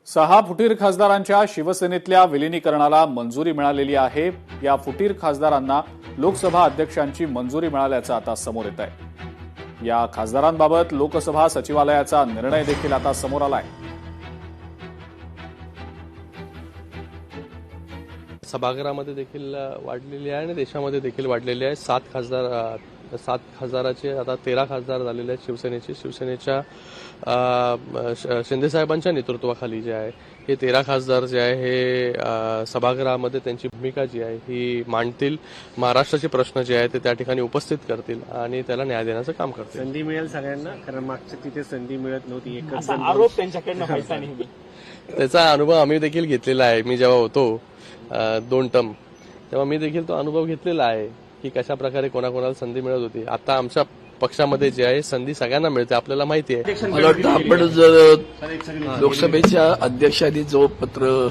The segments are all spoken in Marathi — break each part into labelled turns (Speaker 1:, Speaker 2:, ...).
Speaker 1: 6 फुटीर खासदारांच्या शिवसेनेतल्या विलिनीकरणाला मंजुरी मिळालेली आहे। या फुटीर खासदारांना लोकसभा अध्यक्षांची मंजुरी मिळाल्याचं आता समोर येत आहे। या खासदारांबाबत लोकसभा सचिवालयाचा निर्णय देखील आता समोर आलाय।
Speaker 2: सभागृहामध्ये देखील वाढलेली आहे आणि देशामध्ये देखील वाढलेली आहे। 7 खासदाराचे आता 13 खासदार झालेले आहेत शिवसेनेच्या शिंदे साहेबांच्या नेतृत्वाखाली जे आहे हे 13 खासदार जे आहे हे सभागृहामध्ये त्यांची भूमिका जी आहे ही मांडतील। महाराष्ट्राचे प्रश्न जे आहे ते त्या ठिकाणी उपस्थित करतील आणि त्याला न्याय देण्याचं काम करतील।
Speaker 3: संधी मिळेल सगळ्यांना, कारण मागच्या तिथे संधी मिळत नव्हती। एकच
Speaker 4: आरोप त्यांच्याकडनं व्हायचा नेहमी।
Speaker 2: त्याचा अनुभव आम्ही देखील घेतलेला आहे। मी जेव्हा होतो 2 टर्म तेव्हा मी देखील तो अनुभव घेतलेला आहे की कशा प्रकारे कोणाकोणाला संधी मिळत होती। आता आमच्या पक्षामध्ये जे आहे संधी सगळ्यांना मिळते, आपल्याला माहिती आहे।
Speaker 5: मला वाटतं आपण जर लोकसभेच्या अध्यक्षांनी जो पत्र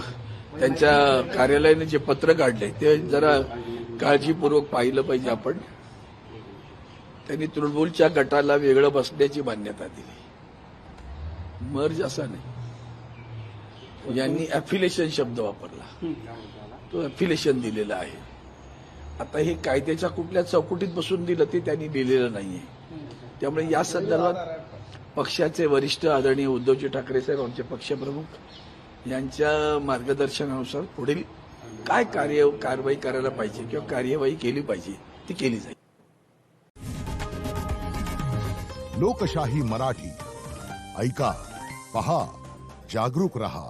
Speaker 5: त्यांच्या कार्यालयाने जे पत्र काढले ते जरा काळजीपूर्वक पाहिलं पाहिजे। आपण त्यांनी तृणमूलच्या गटाला वेगळं बसण्याची मान्यता दिली, मर्ज असा नाही। यांनी अफिलेशन शब्द वापरला, तो अफिलेशन दिलेला आहे। आता हे कायद्याच्या कुठल्या चौकटीत बसून दिलं ते त्यांनी दिलेलं नाहीये। त्यामुळे या संदर्भात पक्षाचे वरिष्ठ आदरणीय उद्धवजी ठाकरे साहेब, आमचे पक्षप्रमुख यांच्या मार्गदर्शनानुसार पुढील काय कारवाई करायला पाहिजे किंवा कार्यवाही केली पाहिजे ती केली जाईल।
Speaker 6: लोकशाही मराठी ऐका, पहा, जागरूक रहा।